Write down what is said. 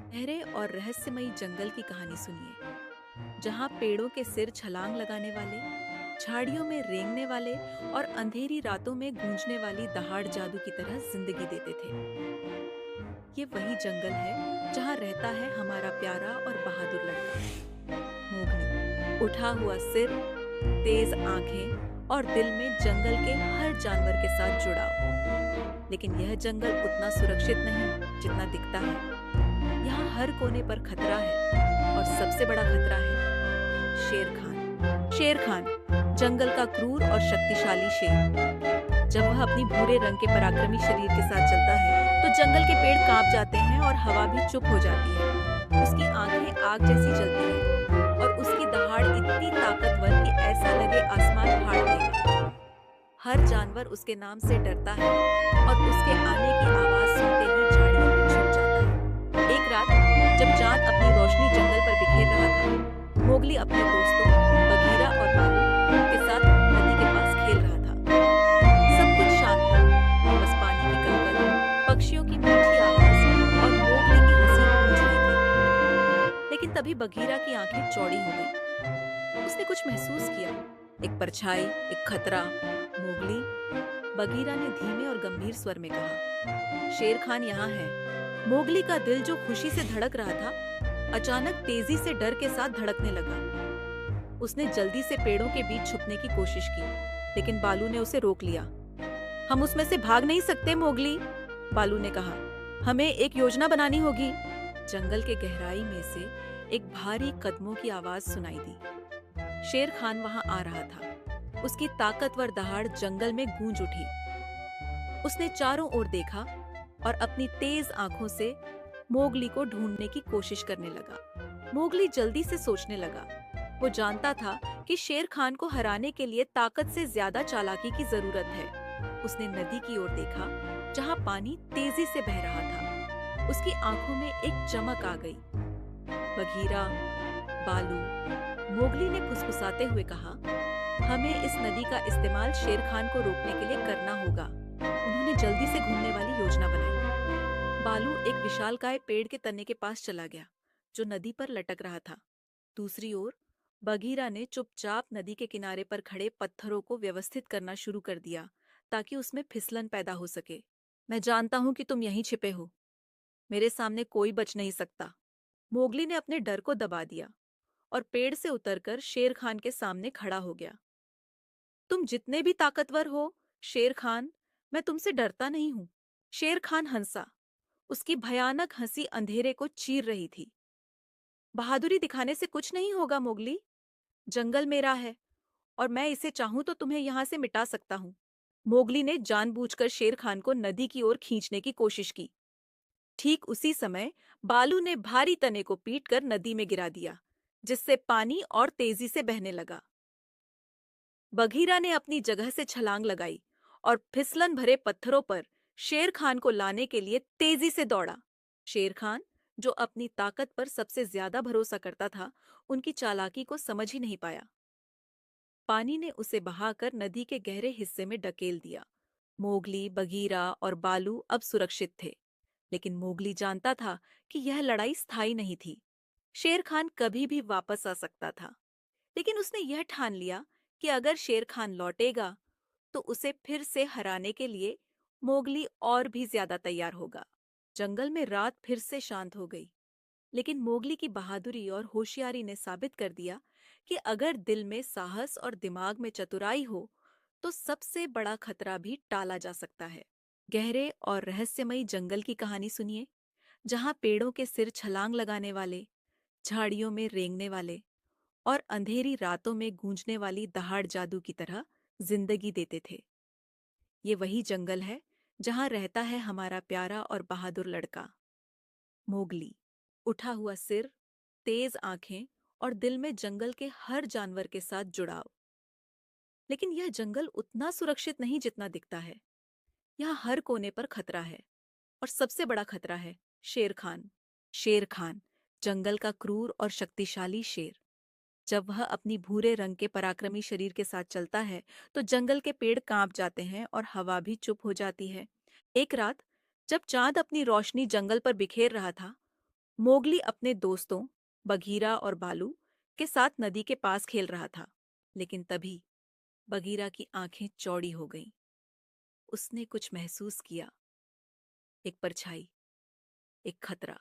गहरे और रहस्यमयी जंगल की कहानी सुनिए, जहाँ पेड़ों के सिर छलांग लगाने वाले, झाड़ियों में रेंगने वाले और अंधेरी रातों में गूंजने वाली दहाड़ जादू की तरह जिंदगी देते थे। ये वही जंगल है जहाँ रहता है हमारा प्यारा और बहादुर लड़का मोगली। उठा हुआ सिर, तेज आंखें और दिल में जंगल के हर जानवर के साथ जुड़ाव। लेकिन यह जंगल उतना सुरक्षित नहीं जितना दिखता है। यहाँ हर कोने पर खतरा है और सबसे बड़ा खतरा है शेर खान। शेर खान, जंगल का क्रूर और शक्तिशाली शेर। जब वह अपनी भूरे रंग के पराक्रमी शरीर के साथ चलता है, तो जंगल के पेड़ कांप जाते हैं और हवा भी चुप हो जाती है। उसकी आंखें आग जैसी जलती हैं और उसकी दहाड़ इतनी ताकतवर कि ऐसा लगे आसमान फाड़ देगा। हर जानवर उसके नाम से डरता है और उसके आने की आवाज सुनते ही झाड़ियों में छुप जाता है। एक रात जब चांद अपनी रोशनी जंगल पर बिखेर रहा था, मोगली अपने दोस्तों बगीरा और बालू के साथ नदी के पास खेल रहा था। सब कुछ शांत था, बस पानी की गलगल, पक्षियों की मीठी आवाज और मोगली की हंसी गूंज रही थी। लेकिन तभी बगीरा की आंखें चौड़ी हो गई। उसने कुछ महसूस किया, एक परछाई, एक खतरा। मोगली, बगीरा ने धीमे और गंभीर स्वर में कहा, शेर खान यहाँ है। मोगली का दिल जो खुशी से धड़क रहा था, अचानक तेजी से डर के साथ धड़कने लगा। उसने जल्दी से पेड़ों के बीच छुपने की कोशिश की, लेकिन बालू ने उसे रोक लिया। हम उसमें से भाग नहीं सकते मोगली, बालू ने कहा। हमें एक योजना बनानी होगी। जंगल के गहराई में से एक भारी कदमों की आवाज सुनाई दी। शेर खान वहां आ रहा था। उसकी ताकतवर दहाड़ जंगल में गूंज उठी। उसने चारों ओर देखा और अपनी तेज आंखों से मोगली को ढूंढने की कोशिश करने लगा। मोगली जल्दी से सोचने लगा। वो जानता था कि शेर खान को हराने के लिए ताकत से ज्यादा चालाकी की जरूरत है। उसने नदी की ओर देखा, जहां पानी तेजी से बह रहा था। उसकी आंखों में एक चमक आ गई। बघीरा, बालू, मोगली ने फुसफुसाते हुए कहा, हमें इस नदी का इस्तेमाल शेर खान को रोकने के लिए करना होगा। उन्होंने जल्दी से घूमने वाली योजना बनाई। बालू एक विशालकाय पेड़ के तने के पास चला गया, जो नदी पर लटक रहा था। दूसरी ओर बगीरा ने चुपचाप नदी के किनारे पर खड़े पत्थरों को व्यवस्थित करना शुरू कर दिया, ताकि उसमें फिसलन पैदा हो सके। मैं जानता हूं कि तुम यहीं छिपे हो। मेरे सामने कोई बच नहीं सकता। मोगली ने अपने डर को दबा दिया और पेड़ से उतरकर शेर खान के सामने खड़ा हो गया। तुम जितने भी ताकतवर हो, शेर खान, मैं तुमसे डरता नहीं हूं। शेर खान हंसा। उसकी भयानक हंसी अंधेरे को चीर रही थी। बहादुरी दिखाने से कुछ नहीं होगा मोगली। जंगल मेरा है और मैं इसे चाहूं तो तुम्हें यहां से मिटा सकता हूं। मोगली ने जानबूझकर शेर खान को नदी की ओर खींचने की कोशिश की। ठीक उसी समय बालू ने भारी तने को पीटकर नदी में गिरा दिया, जिससे पानी और तेजी से बहने लगा। बघीरा ने अपनी जगह से छलांग लगाई और फिसलन भरे पत्थरों पर शेर खान को लाने के लिए तेजी से दौड़ा। शेर खान, जो अपनी ताकत पर सबसे ज्यादा भरोसा करता था, उनकी चालाकी को समझ ही नहीं पाया। पानी ने उसे बहाकर नदी के गहरे हिस्से में ढकेल दिया। मोगली, बघीरा और बालू अब सुरक्षित थे, लेकिन मोगली जानता था कि यह लड़ाई स्थायी नहीं थी। शेर खान कभी भी वापस आ सकता था, लेकिन उसने यह ठान लिया कि अगर शेर खान लौटेगा, तो उसे फिर से हराने के लिए मोगली और भी ज्यादा तैयार होगा। जंगल में रात फिर से शांत हो गई, लेकिन मोगली की बहादुरी और होशियारी ने साबित कर दिया कि अगर दिल में साहस और दिमाग में चतुराई हो, तो सबसे बड़ा खतरा भी टाला जा सकता है। गहरे और रहस्यमयी जंगल की कहानी सुनिए, जहाँ पेड़ों के सिर छलांग लगाने वाले, झाड़ियों में रेंगने वाले और अंधेरी रातों में गूंजने वाली दहाड़ जादू की तरह जिंदगी देते थे। ये वही जंगल है जहाँ रहता है हमारा प्यारा और बहादुर लड़का मोगली। उठा हुआ सिर, तेज आंखें और दिल में जंगल के हर जानवर के साथ जुड़ाव। लेकिन यह जंगल उतना सुरक्षित नहीं जितना दिखता है। यहाँ हर कोने पर खतरा है और सबसे बड़ा खतरा है शेर खान। शेर खान, जंगल का क्रूर और शक्तिशाली शेर। जब वह अपनी भूरे रंग के पराक्रमी शरीर के साथ चलता है, तो जंगल के पेड़ कांप जाते हैं और हवा भी चुप हो जाती है। एक रात जब चांद अपनी रोशनी जंगल पर बिखेर रहा था, मोगली अपने दोस्तों बघीरा और बालू के साथ नदी के पास खेल रहा था, लेकिन तभी बघीरा की आंखें चौड़ी हो गईं। उसने कुछ महसूस किया, एक परछाई, एक खतरा।